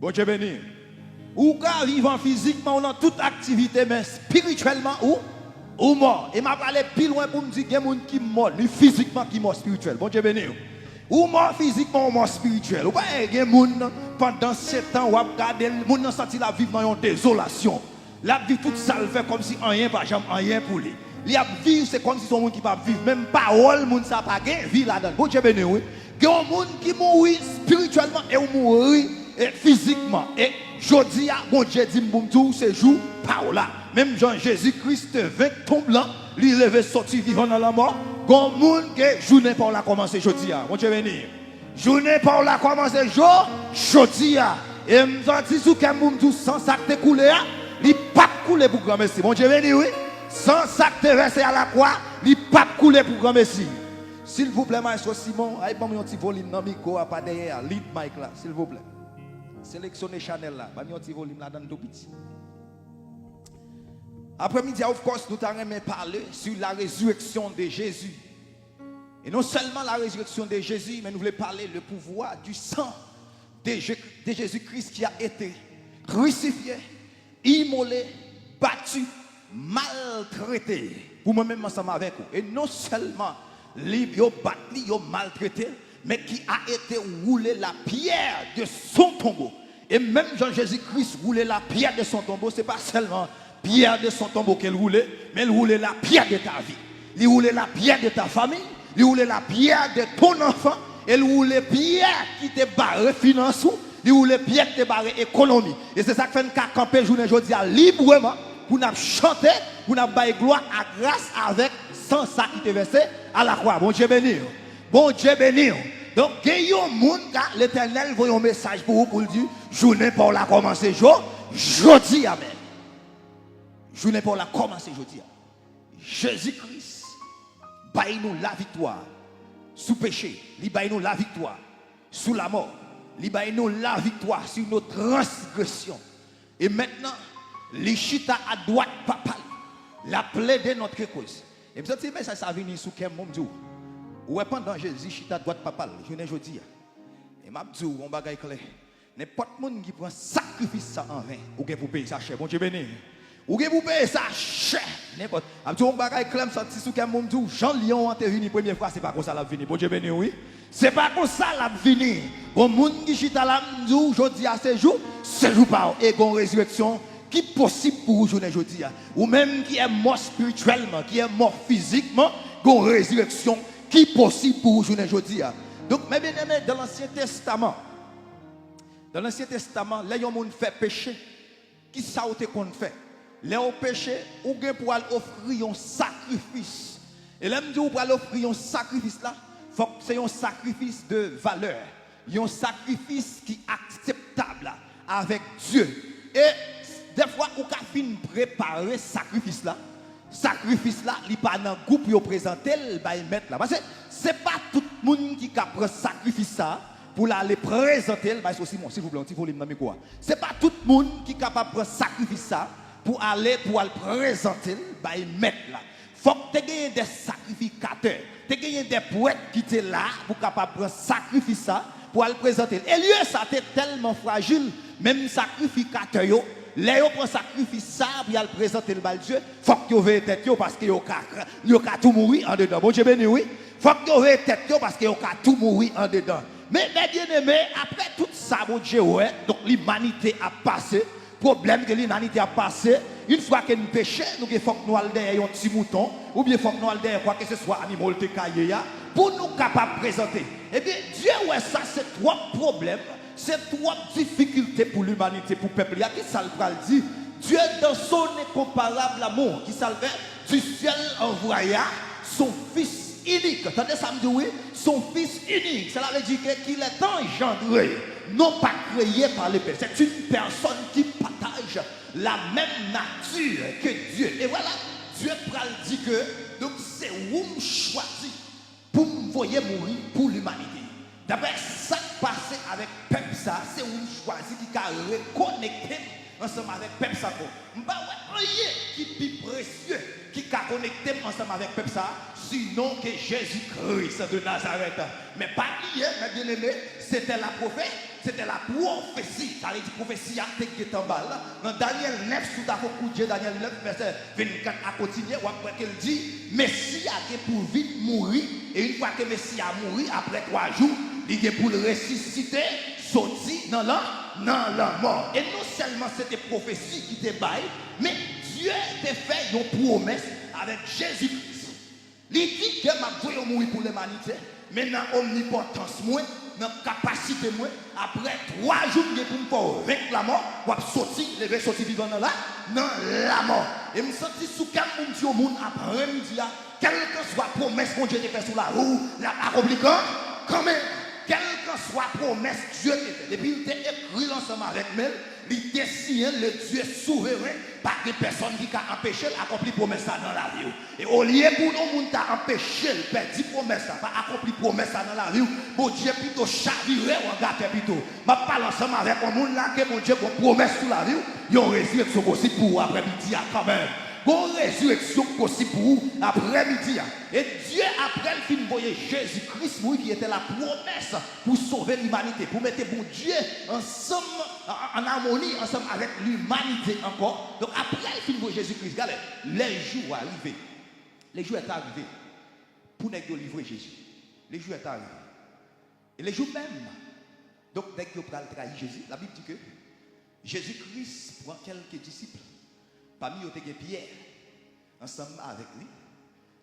Bon Dieu béni. Ou quand vivant physiquement, on a toute activité, mais spirituellement, ou mort. Et m'a parlé plus loin pour me dire qu'il y a des gens qui mort, ni physiquement qui mort spirituel. Bon Dieu béni. Ou mort physiquement, ou mort spirituel. Ou pas, il y a des gens pendant 7 ans, ou a regardé, les gens ont senti la vivre dans une désolation. La vie toute ça le fait comme si rien, pas jamais rien pour lui. Il a vivre, c'est comme si son monde qui pas vivre. Même parole, monde ça pas gain vie là-dedans. Bon Dieu béni, oui. Il y a des gens qui mourir spirituellement et mourir physiquement. Et je dis à bon Dieu dit tout ce jour par là. Même Jean Jésus-Christ 20 tombe là, il levé sorti vivant dans la mort. Gon monde que journée par là commencer jeudi à. Bon Dieu béni. Journée par là commencer jeudi à. Et me senti sous que monde tout sans ça te couler, il pas couler pour grand merci. Bon Dieu béni oui. Sans ça te verser à la croix, il pas couler pour grand merci. S'il vous plaît, Maestro Simon, aïe pas mon petit volume dans micro pas derrière, lead mic là, s'il vous plaît. Sélectionnez Chanel là, pas mon petit volume là dans tout petit. Après-midi, of course, nous allons parler sur la résurrection de Jésus. Et non seulement la résurrection de Jésus, mais nous voulons parler le pouvoir du sang de Jésus-Christ qui a été crucifié, immolé, battu, maltraité. Pour moi-même ensemble avec vous. Et non seulement il a battu, il a maltraité, mais qui a été roulé la pierre de son tombeau. Et même Jean-Jésus-Christ roulait la pierre de son tombeau, ce n'est pas seulement pierre de son tombeau qu'elle roulait, mais il roulait la pierre de ta vie. Il roulait la pierre de ta famille, il roulait la pierre de ton enfant, il roulait pierre qui te barre finance, il roulait pierre qui te barre économie. Et c'est ça qui fait qu'à camper journée aujourd'hui librement pour nous chanter, pour nous bailler gloire à grâce avec sans ça qui te versé à la croix. Bon Dieu béni. Bon Dieu béni. Donc, il y a un monde, l'Éternel voit un message pour vous pour dire, journée pour la commencer, jeudi, amen. Journée pour la commencer, jeudi. Jésus-Christ, baille nous la victoire sous péché, il baille nous la victoire sous la mort, il baille nous la victoire sur nos transgressions. Et maintenant, les chita à droite, papa, la plaide notre cause. Et vous savez, mais ça vient sous quel monde? Ouais, pendant Jésus, chita à droite, papa, je ne dis. Et m'a dit, on bagaille clair. N'importe qui prend sacrifice ça en vain, ou que vous payez ça cher. Bon Dieu béni. Ou que vous payez ça cher. N'importe. Abdou, on bagaille clair, sorti sous quel monde? Jean Lion a venu première fois, c'est pas comme ça l'a venu. Bon Dieu béni, oui. C'est pas comme ça l'a venu. Bon monde qui chita là, je dis à ce jour par et gon résurrection. Qui est possible pour vous aujourd'hui, ou même qui est mort spirituellement, qui est mort physiquement, une résurrection qui est possible pour vous aujourd'hui. Donc, mes bien-aimés, dans l'Ancien Testament, là, il y a un monde fait péché, qui ça qu'on fait? Là, au péché, ou bien pour offrir un sacrifice. Et là, je dis, pour offrir un sacrifice là, faut que c'est un sacrifice de valeur, un sacrifice qui est acceptable avec Dieu. Et des fois, on a fini préparer sacrifice là, il pas dans le groupe pour présenter, il va mettre là. Parce que ce n'est pas tout le monde qui a pris sacrifice ça pour aller présenter, c'est aussi mon, s'il vous plaît, il faut le nommer quoi. Ce n'est pas tout le monde qui est capable de prendre sacrifice ça pour aller présenter, il va mettre là. Il faut que tu aies des sacrificateurs, tu aies des poètes qui sont là pour capable de prendre sacrifice ça pour aller présenter. Et lieu ça est tellement fragile, même sacrificateur yo. Les gens prennent sacrifice ça pour le présenter le bal Dieu. Il faut que vous ayez tête parce que vous avez tout mourir en dedans. Bon Dieu béni, oui. Il faut que vous ayez tête parce que vous avez tout mourir en dedans. Mais bien aimés, après tout ça, bon Dieu, ouais, donc l'humanité a passé. Problème que l'humanité a passé. Une fois que nous péchons, nous faut que nous allions derrière un petit mouton, ou bien il faut que nous allions derrière quoi que ce soit, animal te caillé, pour nous capables de présenter. Eh bien, Dieu, ouais, ça, c'est trois problèmes. C'est trois difficultés pour l'humanité, pour le peuple. Il y a qui ça le dit? Dieu, dans son incomparable amour, qui salvait du ciel envoya son fils unique. Attendez, ça me dit oui? Son fils unique. Cela veut dire qu'il est engendré, non pas créé par le Père. C'est une personne qui partage la même nature que Dieu. Et voilà, Dieu dit que donc c'est vous choisi pour me voyer mourir pour l'humanité. D'après ça passé avec Pepsa, c'est une choisi qui a reconnecté ensemble avec Pepsa. Je ne sais pas qui est plus précieux qui a connecté ensemble avec Pepsa, sinon que Jésus-Christ de Nazareth. Mais pas hier, mes bien-aimés, c'était la prophète c'était la prophétie. Ça veut dire prophétie a été en bas. Dans Daniel 9, sous ta coup de Dieu, Daniel 9, verset 24 à continuer, ou après qu'elle dit, Messie a été pour vite mourir, et une fois que Messie a mouru, après 3 jours, il est pour le ressusciter, sorti dans la mort. Et non seulement c'était prophétie qui était bail, mais Dieu t'a fait une promesse avec Jésus-Christ. Il dit que ma voix mourir pour l'humanité, mais dans l'omnipotence, dans la capacité, après 3 jours, pour me faire vaincre la mort, pour sortir, lever, sortir vivant dans la mort. Et je me sens sous quel monde Dieu au monde après-midi, quelle que soit la promesse que Dieu t'a fait sur la roue, accompli quand même. Quelle que soit la promesse Dieu t'a fait. Depuis il t'a écrit ensemble avec Mel, il t'a signé le Dieu souverain, pas de personne qui a empêché d'accomplir la promesse dans la vie. Et au lieu pour nous, on t'a empêché de perdre la promesse, pas accomplir la promesse dans la vie, bon Dieu plutôt chaviré ou gâté plutôt. Je parle ensemble avec un monde là que mon Dieu a promesse sur la vie, il y a une résurrection possible pour après-midi quand même. Bonne résurrection possible pour vous après-midi. Et Dieu, après le film, voyait Jésus-Christ, qui était la promesse pour sauver l'humanité, pour mettre bon Dieu ensemble, en harmonie, ensemble avec l'humanité encore. Donc après le film, Jésus-Christ, regardez, les jours arrivés. Les jours sont arrivés pour nous livrer Jésus. Les jours sont arrivés. Et les jours même, donc dès que vous trahir Jésus, la Bible dit que Jésus-Christ prend quelques disciples. Parmi eux, il y a Pierre, ensemble avec lui.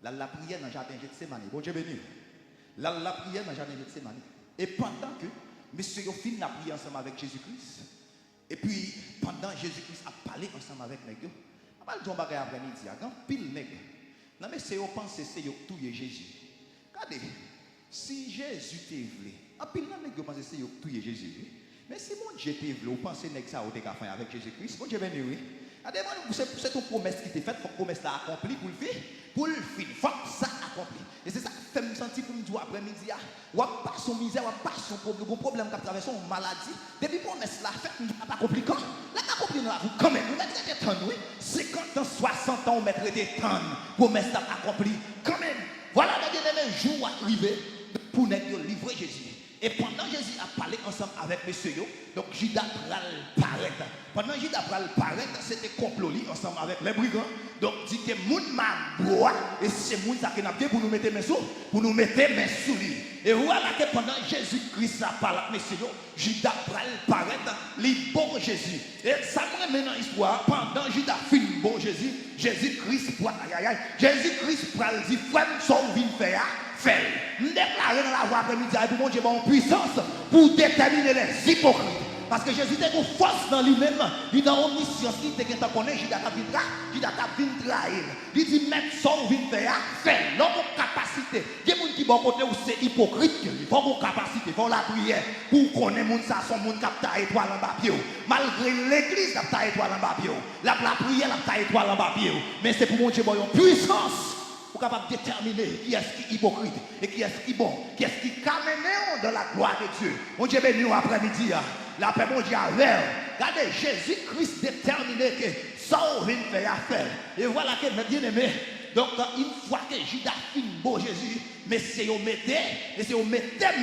Là, la prière dans le jardin de Gethsemane. Bon Dieu béni. Là, la prière dans le jardin de Gethsemane. Et pendant que monsieur Yoffin a prié ensemble avec Jésus-Christ, et puis pendant Jésus-Christ a parlé ensemble avec les gars, on va le dire après-midi, il y a un pile nègre. Non, mais c'est au penser, c'est tout Jésus. Regardez, si Jésus t'est voulu, en pile nègre pense c'est tout Jésus. Mais si mon Dieu t'est voulu, vous pensez que ça a été fait avec Jésus-Christ, bon Dieu béni, oui. C'est une promesse qui t'est faite, il faut que la promesse soit accomplie pour le faire, pour le faire, il faut que ça accompli. Et c'est ça qui fait me sentir pour me dire après-midi, ou pas son misère, ou pas son problème qui a traversé une maladie. Depuis la promesse là, fait, nous pas accompli quand? Là, accompli dans la vie, quand même, nous mettons des tonnes, oui. 50 ans, 60 ans, on mettrait des tonnes, promesse accomplie, quand même. Voilà les jours arrivés pour nous livrer Jésus. Et pendant Jésus a parlé ensemble avec messieurs, donc Judas pral paraître. Pendant Judas pral paraître, c'était complot ensemble avec les brigands. Donc dit que moun ma bois et c'est moun ça qui n'a pas pour nous mettre main sur, pour nous mettre main sur lui. Et voilà que pendant Jésus-Christ a parlé avec messieurs, Judas pral paraître, les bon Jésus. Et ça me met dans l'histoire, pendant Judas fin bon Jésus, Jésus-Christ Jésus-Christ pral dit frère son vin faire. Fait. Nous déclarons dans la voie après-midi pour mon Dieu en puissance pour déterminer les hypocrites. Parce que Jésus était une force dans lui-même. Il est dans omniscience. Il était dans connaît, il a trahir. Il dit mettre son vin faire, fait. L'homme capacité. Il y a des gens qui bon côté où c'est hypocrite. Il faut une capacité, il faut la prière pour connaître les gens, son monde qui a étoile en bas pied. Malgré l'église qui a étoile en bas pied. La prière qui a étoile en bas pied. Mais c'est pour mon Dieu en puissance. Pour capable déterminer qui est-ce qui est hypocrite et qui est-ce qui est bon, qui est-ce qui camène dans la gloire de Dieu. Mon Dieu béni après-midi, la paix mon Dieu à l'air. Regardez, Jésus-Christ déterminé que ça vient faire affaire. Et voilà que mes bien-aimés, donc une fois que Judas finit beau Jésus, mais c'est au mettre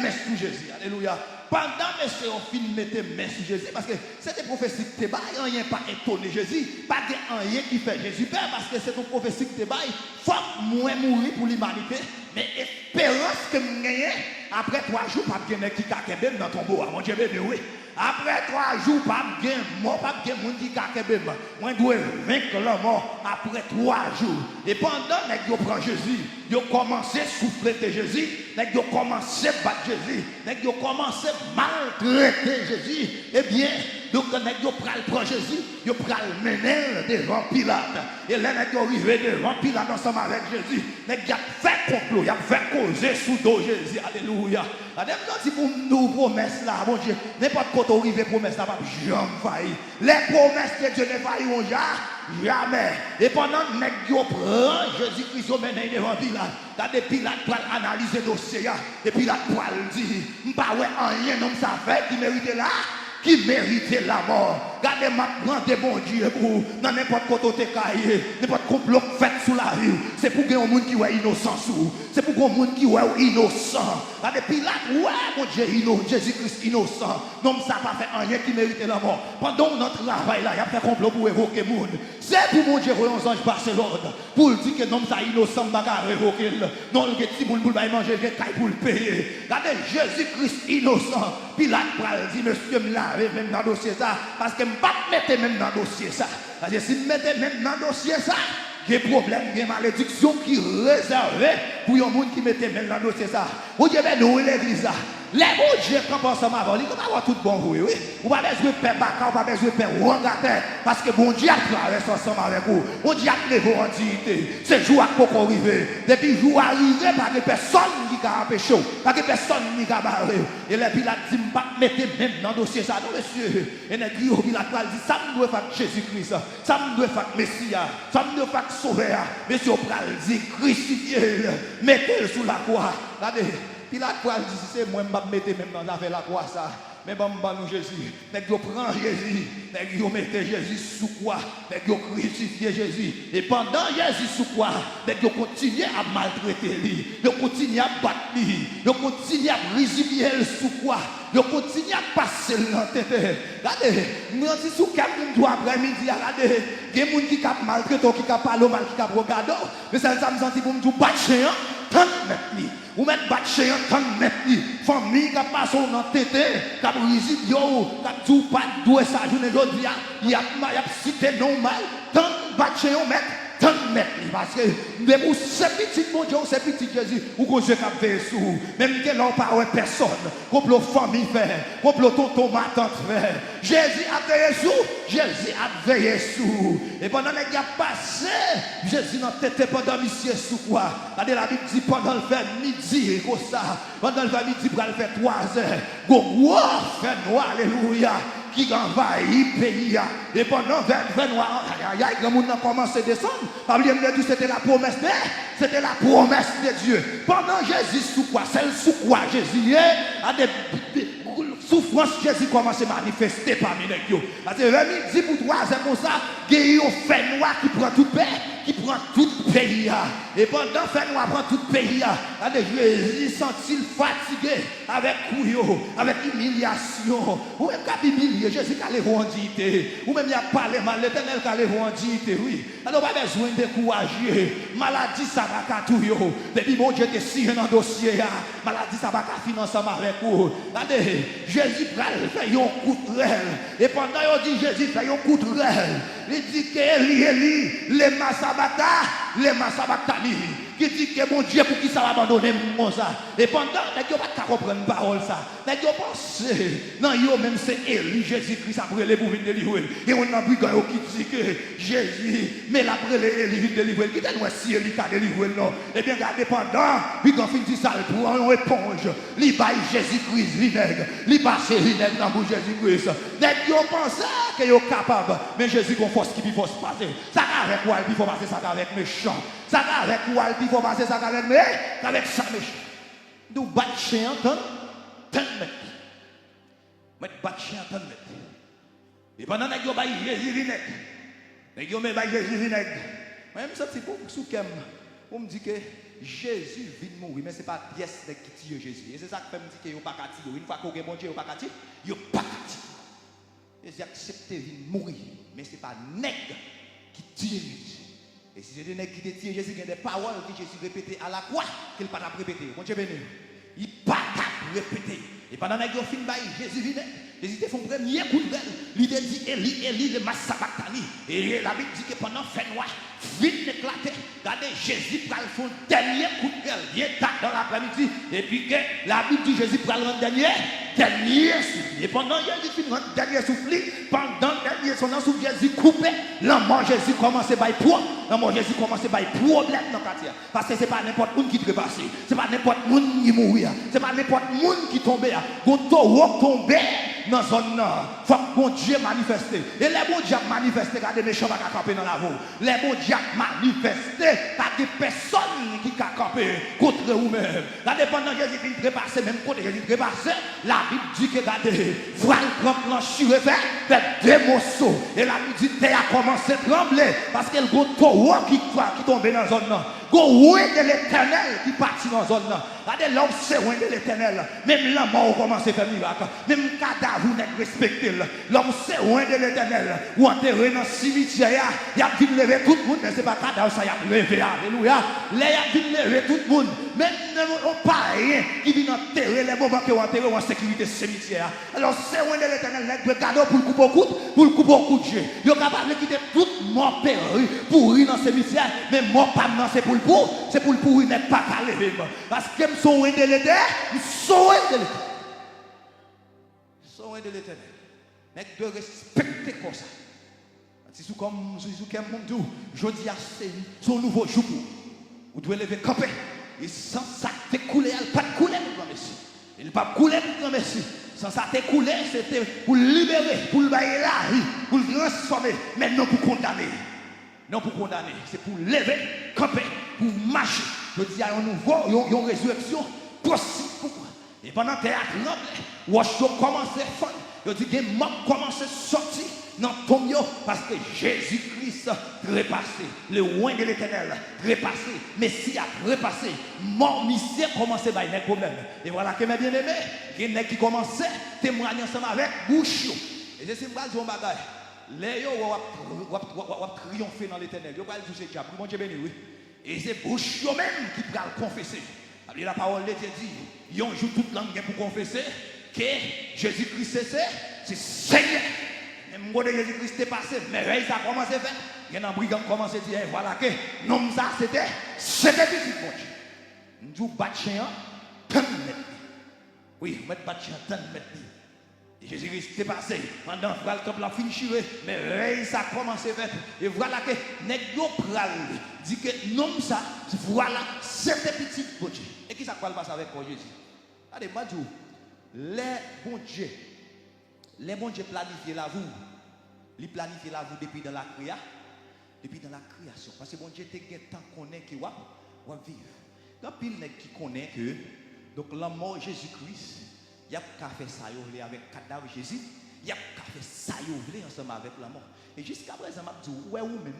main sur Jésus. Alléluia. Pendant que c'est au fin mettre main sur Jésus, parce que c'était prophétie qui te baille, rien pas étonné Jésus, pas de rien qui fait Jésus peur, parce que c'est une prophétie qui te baille, faut moins mourir pour l'humanité, mais espérance que nous gagnons, après 3 jours, pas de qui kakebem dans ton beau, mon Dieu béni, oui. Après 3 jours, pas de mort, pas de monde qui kakebem. Moi, je dois vaincre la mort après 3 jours. Et pendant que vous prenez Jésus, vous commencez à souffler de Jésus, vous commencez à battre Jésus, vous commencez à maltraiter Jésus, eh bien, donc vous prenez Jésus, vous prenez mener devant Pilate. Et là, vous arrivez devant Pilate ensemble avec Jésus. Vous avez fait complot, vous avez fait causer sous dos Jésus. Alléluia. Si vous nous promesses là, mon Dieu, n'importe quoi vous arrivez promesse là, jamais failli. Les promesses que Dieu n'a pas eu, jamais. Et pendant que vous prenez Jésus-Christ, vous menez devant Pilate. Regardez, Pilate pour analyser le dossier. Et Pilate pour dire, je ne sais pas rien, non, ça fait qui méritait là, qui méritait la mort. Gardez ma grande bon Dieu pour dans n'importe côté caillé, n'importe complot fait sous la rue. C'est pour que un monde qui est innocent sous. C'est pour que un monde qui est innocent. Gardez Pilate, ouais, mon Dieu, Jésus-Christ innocent. Non, ça n'a pas fait rien qui méritait la mort. Pendant notre travail là, il a fait complot pour évoquer le monde. C'est pour mon Dieu, un ange passe l'ordre. Pour dire que non, ça innocent, il va révoquer. Non, le petit monde pour manger, il va pour le payer. Regardez, Jésus-Christ innocent. Pilate dit, monsieur, me lave même dans le dossier ça. Parce que je ne vais pas mettre même dans le dossier ça. Parce que si je mette même dans le dossier ça, il y a des problèmes, il y a des malédictions qui sont réservées pour les gens qui mettent même dans le dossier ça. Vous dites, nous, l'église là. Les bons dieux qui pensent ensemble avant, ils vont avoir tout bon oui. Vous n'avez pas besoin de faire baka, vous n'avez pas besoin de faire wangater. Parce que bon Dieu a travaillé ensemble avec vous. Bon Dieu a levé en dignité. C'est jour à quoi arriver. Depuis le jour arrivé, pas de personne qui a empêché, pas de personne qui a barré. Et les pilotes disent, je ne vais pas même dans le dossier ça. Non, monsieur. Et les pilotes disent, ça me doit faire Jésus-Christ. Ça me doit faire Messie. Ça me doit faire Sauveur. Monsieur, on dit, crucifié, mettez-le sous la croix. Regardez. Puis la croix dit, c'est moi qui me mettre même dans la croix ça. Mais bon, nous Jésus. Mais vous prenez Jésus. Mais vous mettez Jésus sous croix. Mais vous crucifiez Jésus. Et pendant Jésus sous croix, mais vous continuez à maltraiter lui. Vous continuez à battre lui. Vous continuez à résilier sous croix. Vous continuez à passer dans la tête. Regardez, nous sommes sous 4 minutes après-midi. Regardez, il y a des gens qui ont maltraité, qui ont parlé mal, qui ont regardé. Mais ça me sent pour me battre. Tant de mettre. Ou mettre battre tant de mettre. Famille qui passe dans la tête, qui a résilié, qui a tout pas doué sa journée aujourd'hui. Il y a cité normal. Tant de battre mettre. Tant de mettre. Parce que pour ces petits mon Dieu, ces petits Jésus, ou qu'on se cap veille sous. Même que l'on parle personne. Comme la famille fait. Comme le tonton ma tante fait. Jésus a veillé sous. Jésus a veillé sous. Et pendant qu'il a passé, Jésus n'a tête pendant monsieur sous quoi. Regardez la Bible dit pendant le fait midi, comme ça. Pendant le fait midi, pour le faire 3 heures. Go, fait noir, alléluia. Qui envahit le pays. Et pendant 20 noirs, il y a des gens qui ont commencé à descendre. C'était la promesse de Dieu. C'était la promesse de Dieu. Pendant Jésus sous quoi? Celle sous quoi Jésus a des souffrances. Jésus commence à manifester parmi les gens. Parce que dit pour 3 ans comme ça, il y a un fait noir qui prend tout le pays. Qui prend tout le pays. Et pendant que fait noir prend tout le pays, Jésus sent-il fatigué avec couillot, avec humiliation. Ou même quand humilié, Jésus qui a les dignité. Ou même il a parlé mal, l'Éternel qui a les dignité. Oui. Alors pas besoin de décourager. Maladie ça va tout yo. Depuis mon Dieu te signe dans le dossier. Maladie ça va financer avec vous. Regardez, Jésus fait un coup de rêve. Et pendant qu'il dit Jésus fait un coup de rêve, il dit que Eli, les Massabactani, qui dit que mon Dieu pour qui ça va abandonner mon ça. Et pendant, les gens ne pas comprendre la parole ça. Les gens pensent, non, même c'est Eli, Jésus-Christ après les pour venir délivrer. Et on a vu qui dit que Jésus, mais après les Eli vient délivrer. Qui t'a dit si Eli t'a délivré non. Et bien regardez pendant, puis quand il dit ça, il prend une éponge, il baille Jésus-Christ vinaigre, il passe vinaigre dans Jésus-Christ. Les gens pensent qu'ils sont capables, mais Jésus a une force qui peut passer. Ça avec quoi il faut passer ça avec méchant. Ça avec quoi il faut passer ça avec ça méchant. Nous battons chien tant de mètres. Mais battons chien tant de mètres. Et pendant que nous avons Jésus vinaigre, nous avons Jésus vinaigre. Même ça c'est pour sous kem. On me dit que Jésus vient mourir, mais ce n'est pas pièce de qui tue Jésus. Et c'est ça que me dit que vous pas qu'à une fois qu'on est bon Dieu, vous pas qu'à vous pas qu'à et j'ai accepté de mourir, mais ce n'est pas nègre qui tue Jésus. Et si c'est des nègres qui tue Jésus, il y a des paroles que Jésus répétait à la croix qu'il ne pas répéter. Mon Dieu béni. Il ne pas répéter. Et pendant que Jésus vient, Jésus fait son premier coup de gueule. Il dit Eli, le Massabactani. Et la Bible dit que pendant fait noir, vite éclaté. Regardez, Jésus prend son dernier coup de gueule. Il est tard dans l'après-midi. Et puis que la Bible dit Jésus prend le dernier souffle. Et pendant Jésus fait le dernier souffle, pendant le dernier souffle, Jésus coupé. L'amour Jésus commence à bailler poids. L'amour Jésus commence à bailler problème dans le quartier. Parce que ce n'est pas n'importe qui qui trépasse. Ce n'est pas n'importe qui qui mourit. Ce n'est pas n'importe qui qui tombe. Quand tu tombes, dans la zone, il faut que bon Dieu manifeste. Et les bon Dieu manifestent, regardez les méchants qui camper dans la voie. Les bon Dieu manifestent, pas de personne qui a campé contre vous-même. Regardez pendant Jésus qui trépassé, même côté Jésus trépassé, la Bible dit que regardez, voilà le grand plancher fait deux morceaux. Et la Bible dit que a commencé à trembler parce que le gros taureau qui tombe dans la zone. Le roi de l'éternel qui partit dans la zone. Regardez l'homme c'est roi de l'éternel. Même la mort commence à faire miracle. Même le cadavre n'est respecté. L'homme c'est roi de l'éternel. Ou enterré dans le cimetière, il a dû lever tout le monde. Mais ce n'est pas cadavre, ça y a levé. Alléluia. Il a dû lever tout le monde. Même pas rien qui vient enterrer les moments qui ont enterré en sécurité cimetière. Alors c'est roi de l'éternel. Il a cadeau pour le couper au coude, pour le couper au coup de Dieu. Il est capable de quitter tout mort péri pourri dans le cimetière. Mais mort pas non, c'est pour le pour. C'est pour le pourri, mais pas qu'à lever. Parce que je suis roi de l'éternel. Je suis roi de l'éternel. Je suis roi de l'éternel. Mais de respecter comme ça. Si comme monde je dis à son nouveau jour, vous devez lever camper. Et sans ça t'écouler, il pas couler pour grand merci. Il pas couler pour grand merci. Sans ça t'écouler, c'était pour libérer, pour le bailler la vie, pour le transformer, mais non pour condamner. Non pour condamner, c'est pour lever, camper, pour marcher. Je dis à un nouveau, une résurrection possible. Et pendant que théâtre tremble, vous commencez à faire. Je dis que mort commence à sortir dans ton milieu parce que Jésus-Christ trépassé, le roi de l'éternel trépassé, Messie a trépassé, mort monsieur commence à avoir des problèmes. Et voilà que mes bien-aimés, il y a qui commence à témoigner ensemble avec bouche. Et c'est ce que je dis, les gens vont triompher dans l'éternel. Ils vont toucher le diable. Bon Dieu béni, oui. Et c'est bouche même qui va confesser. La parole de Dieu dit, ils ont joué toute langue pour confesser que Jésus-Christ c'est Seigneur. Même quand Jésus-Christ est passé, mais ça a commencé à faire. Il y a un brigand qui a commencé à dire, voilà que non, ça c'était petit bon Dieu. Nous battons chien, tant mètres. Oui, nous battons chien, tant mètres. Et Jésus-Christ est passé, pendant que le temple a fini, mais ça a commencé à faire. Et voilà que Negro Pral dit que non, ça, voilà, c'était petit bon Dieu. Et qui ça va passer avec Jésus? Allez, moi, les bons dieux planifient la vie. Ils planifient la vie depuis dans la création. Parce que bon Dieu te gagne tant qu'on est qui va vivre. Quand il n'est qui connaît que donc la mort Jésus-Christ, il y a qu'à faire ça avec le cadavre Jésus, il y a qu'à faire ça ensemble avec la mort. Et jusqu'à présent, je dis ouais ou même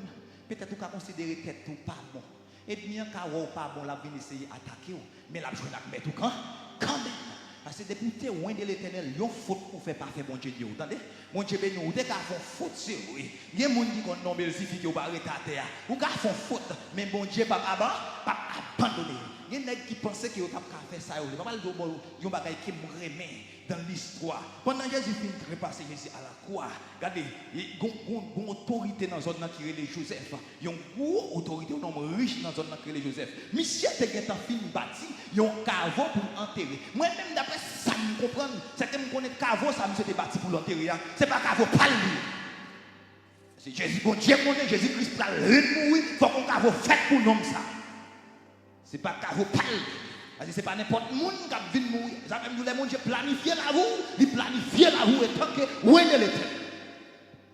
peut-être qu'on considérer que tout pas bon. Et bien quand ou pas bon, la vie essayer d'attaquer, mais la joie d'accueillir tout quand même. Parce que depuis que loin de l'éternel, il y a une faute pour faire parfait, bon Dieu. Vous entendez? Mon Dieu, vous avez fait faute, c'est vrai. Il y a des gens qui ont nommé si qui ont arrêté à terre. Vous avez fait faute, mais bon Dieu, pas abandonné. Il y a des gens qui pensaient qu'ils ont fait ça. Il y a pas mal de gens qui me dans l'histoire. Pendant que Jésus finit de repasser Jésus à la croix, regardez, il y a une autorité dans la zone qui est les Joseph. Il y a une grosse autorité, un homme riche dans la zone qui est les Joseph. Monsieur te fait un film bâti, il y a un caveau pour enterrer. Moi-même, d'après ça, je comprends. C'est que je connais caveau, ça me bâti pour l'enterrer. Ce n'est pas caveau, pas lui. C'est Jésus, bon Dieu, Jésus-Christ, pour mourir, il faut qu'on caveau fait pour l'homme ça. Ce n'est pas caveau, pas lui. Parce que ce n'est pas n'importe qui qui vient mourir. Ça même nous les gens planifier la roue, ils planifient la roue et tant que où est l'éternel.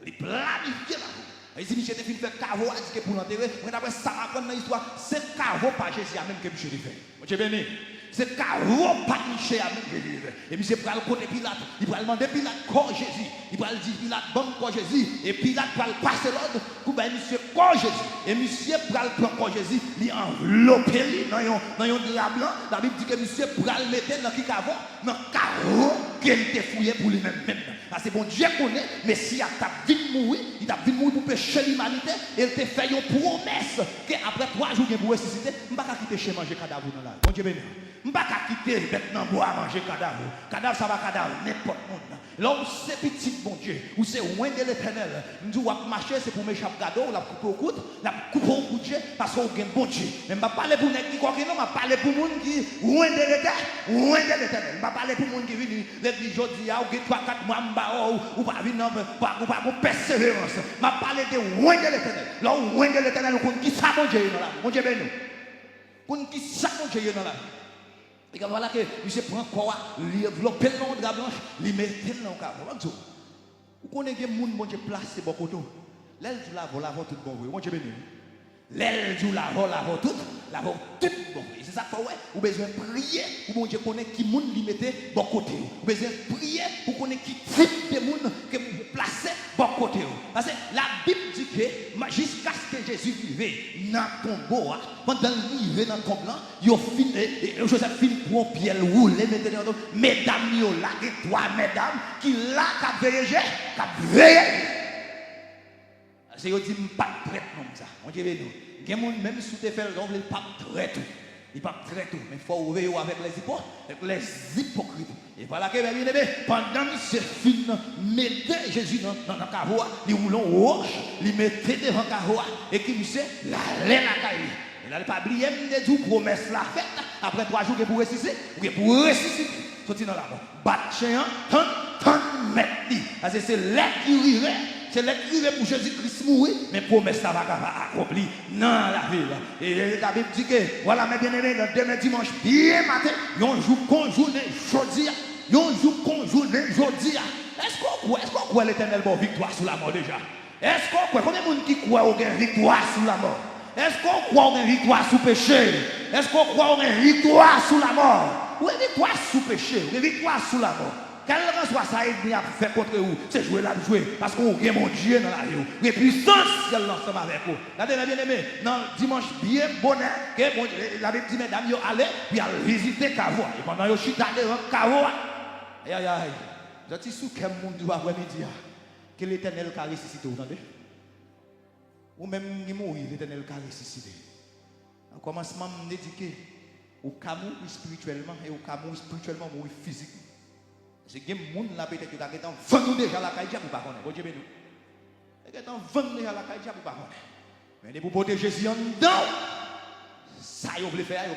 Ils planifient la roue. Et si Michel te fait caveau, il dit que pour l'enterrer, d'après ça apprendre dans l'histoire, c'est caveau par Jésus même que Michel fait. Dieu béni. C'est caveau par Michel même que Jésus fait. Et Michel prend le côté Pilate, il va demander Pilate corps Jésus. Il va dire Pilate bon corps Jésus. Et Pilate va le passer l'ordre pour ben Michel corps Jésus. Et Michel prend le corps Jésus, il enveloppe dans un drap blanc. La Bible dit que Michel prend le mettre dans le caveau, dans le caveau qu'il était fouillé pour lui-même. Parce que bon Dieu connaît, mais si il a vite mourir, il a vite mourir pour pécher l'humanité, il te fait une promesse qu'après 3 jours, il va ressusciter. Je ne vais pas quitter chez manger cadavre dans la. Bon Dieu béni. Je ne vais pas quitter bête dans bois manger cadavre. Cadavre, ça va cadavre, n'importe monde. Là où c'est petit, bon Dieu, où c'est loin de l'éternel. Nous devons marcher, c'est pour m'échapper cadeau, la couper au coude, la couper au coude, parce qu'on a un bon Dieu. Mais je ne vais pas parler pour les qui croient que non, je vais parler pour les gens qui loin de l'éternel. Loin de l'éternel. Je ne vais pas parler pour les gens qui viennent l'église aujourd'hui, ou 3-4 mois, ou pas venir, ou pas persévérance. Je vais parler de loin de l'éternel. Là où loin de l'éternel, on qui ça, mon Dieu, là. Mon Dieu, béni. On qui ça, mon Dieu, là. Et quand voilà que monsieur prend quoi, il enveloppe le drap blanche, il met dans le carreau. Vous connaissez que les gens qui placent bon côté. L'aile du lavo tout bon. Moi je béni. L'aile du lavo tout bon. C'est ça que vous avez besoin de prier pour bon Dieu connaît qui moun li mette bon côté. Vous avez besoin de prier pour connaître qui type de moun que vous placez bon côté. Parce que la Bible dit que jusqu'à ce que Jésus vive dans le tombeau, pendant qu'il vive dans le tombeau, Joseph fin pour Pierre rouler mesdames yo là et toi mesdames qui là qui veillé. C'est eux qui pas prêt comme ça. On dit nous. Gen moun même sous te faire l'ongle pas prêt tout. Il pas prêt tout, mais faut ouvrir avec les hypocrites. Et voilà que bien aimé, pendant ce film mettez Jésus dans le carreau, il roulon roche, il mettait devant le carreau et qui me sait la laine à caille. Il n'a pas oublié de dire promesse la fête après 3 jours pour ressusciter, ou pour ressusciter. Sorti dans la mort. Battre chien, tant mettre. Parce que c'est là qui rirait. C'est là qui rirait pour Jésus-Christ mourir, mais promesse ça va accomplir dans la ville. Et la Bible dit que, voilà mes bien-aimés, demain dimanche, bien matin, on joue conjourné jeudi. On joue conjourné jeudi. Est-ce qu'on croit l'éternel pour victoire sur la mort déjà? Est-ce qu'on croit? Combien de monde qui croit au gain victoire sur la mort? Est-ce qu'on croit au gain victoire sur le péché? Est-ce qu'on croit au gain victoire sur la mort? Ou une victoire sur le péché? Ou une victoire sur la mort? Quel soit ça aide à faire contre vous, c'est jouer là, jouer. Parce qu'on a mon Dieu dans la vie. Et puissance, c'est l'ensemble avec vous. Regardez, bien aimé, dans dimanche bien bonheur, la Bible dit, mesdames, vous allez, puis à visiter Cavois. Et pendant que vous chita devant Cavois, aïe, aïe, aïe, vous êtes sous quel monde doit après-midi, que l'éternel a ressuscité, vous entendez? Ou même qui mourir, l'éternel a ressuscité. En commencement, on dit que au cas où spirituellement et au cas où spirituellement mourir physiquement. C'est que les gens là peut-être qui ont vendu déjà la caille pour pas connaître. Bon Dieu béni. Ils ont vendu déjà la caille pour pas connaître. Mais pour protéger Jésus en dedans, ça ils veulent faire, ils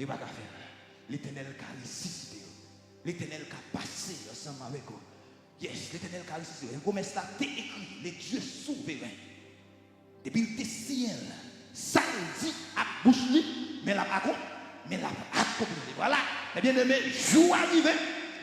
ne vont pas faire. L'Éternel a ressuscité. L'Éternel a passé ensemble avec eux. Yes, l'Éternel a ressuscité. Comme ça t'es écrit, les dieux souverains. Depuis le ciel, ça dit à bouche mais la pas contre, mais la pas accompli. Voilà. Et bien aimé, jour arrivé.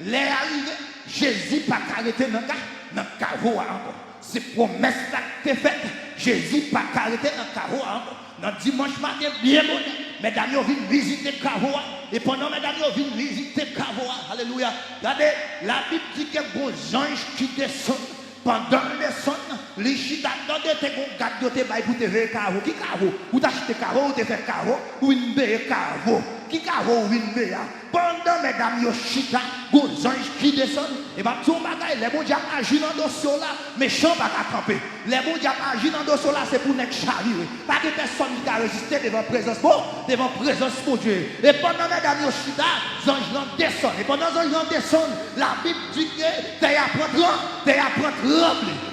Les arrivés, Jésus pas arrêté dans le carreau encore. C'est promesse qui est faite. Jésus pas arrêté dans le carreau encore. Dans dimanche matin, bien bon. Mesdames, vous venez visiter le carreau. Et pendant mesdames, vous venez visiter le carreau. Alléluia. Regardez, la Bible dit que vos anges qui descendent. Pendant les descendent, les chita dans des gardes de tes bails pour te faire carreau. Qui carreau? Ou t'acheter carreau, ou te faire carreau, ou une baie carreau. Qui carreau ou une baie? Pendant mesdames, yo chita, vos anges qui descendent, et bien tout bagaille, les bons diables agissent dans le dossier là, méchants pas qu'à camper. Les bons diables agissent dans le dossier là, c'est pour n'être charrier. Pas de personne qui a résisté devant la présence de Dieu. Et pendant mesdames, yo chita, les anges descendent. Et pendant les anges descendent, la Bible dit que t'es apprendre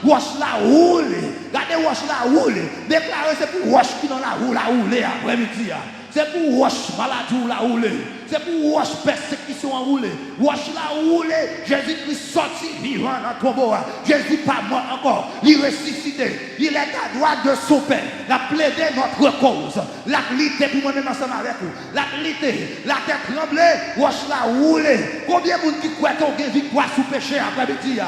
wash la roule. Regardez wash la roule. Déclarer c'est pour wash qui dans la roule après-midi. C'est pour wash maladie la roule. C'est pour wash persécution en roule. Wash la roule. Jésus-Christ sorti vivant dans ton tombeau. Jésus pas mort encore. Il ressuscité. Il est à droite de son Père. Il a plaidé notre cause. La lutte pour moi-même ensemble avec vous. La lutte, la tête tremblée. Wash la roule. Combien de monde qui croit qu'on a victoire sous péché après-midi?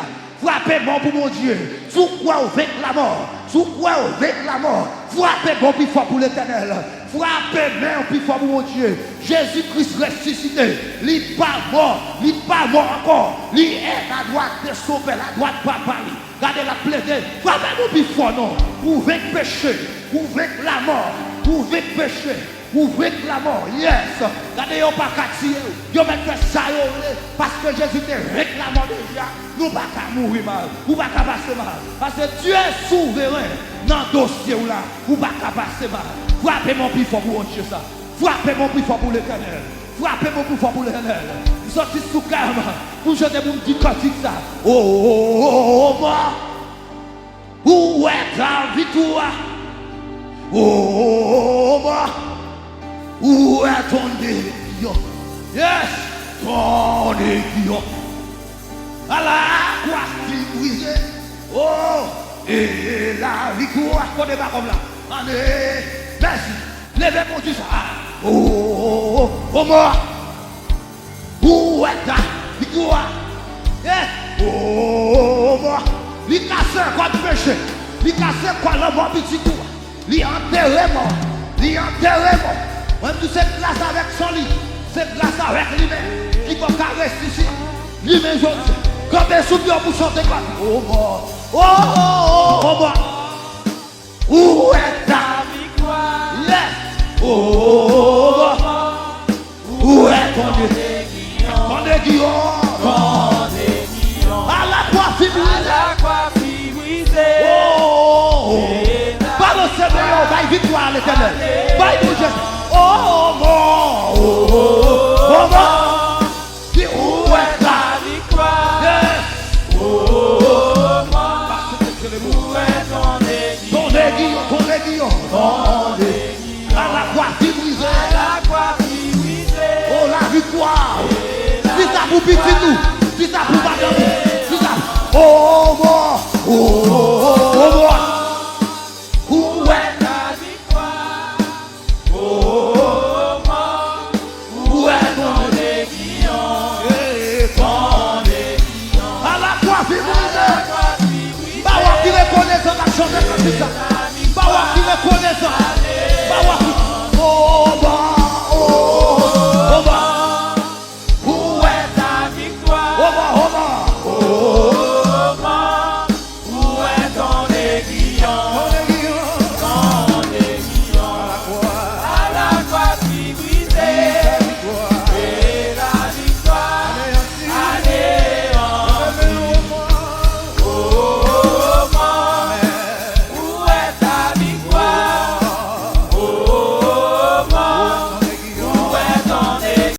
Frappez bon pour mon Dieu. Sous quoi on veut la mort? Sous quoi on veut la mort? Frappez bon plus fort pour l'Éternel. Frappez bien plus fort pour mon Dieu. Jésus-Christ ressuscité. Il n'est pas mort. Il n'est pas mort encore. Il est à droite de son Père, à droite de Papa. Regardez la plaide. Frappez bon plus fort, non. Pour vaincre le péché. Pour vaincre la mort. Pour vaincre le péché. Ouvrez la mort, yes. Regardez, vous pas qu'à tirer. Vous mettez ça, parce que Jésus te réclame déjà. Nous ne pouvons pas mourir mal. Nous ne pouvons pas passer mal. Parce que Dieu est souverain dans le dossier là. Vous ne pouvez pas passer mal. Frappez mon plus fort pour Dieu ça. Frappez mon plus fort pour l'Éternel. Frappez mon plus fort pour l'Éternel. Vous sortez sous calme. Vous jetez mon petit cantique ça. Oh, mort. Où est ta victoire? Oh, mort. Où est ton Dieu? Yes, ton Dieu. À la croix qui brisait. Oh, et la victoire. On n'est pas comme là. Allez, merci. Levez mon Dieu ça. Oh, mort. Où est ta victoire? Oh, il casse quoi de péché? Il casse quoi le bon petit coup? Il enterre mort. Il enterre mort. Même tout c'est grâce avec son lit. C'est grâce avec lui-même qui peut caresser ici. Lui-même, je dis. Quand les soupions pour chanter quoi? Oh, mort. Oh, mort. Où est ta victoire? Yes. Oh, mort. Où est ton Dieu? Ton aiguillon. À la croix fibrisée. Oh, par le Seigneur, by victoire l'éternel. By nous Jésus. Oh, mon. Oh, mon. Dis où est ta victoire? Oh, mon. Où est ton aiguillon? Ton aiguillon. À la croix fibrisée. Oh, la victoire. Dis ça pour petit nous. Dis ça pour madame. Dis ça. Oh, mon. Oh.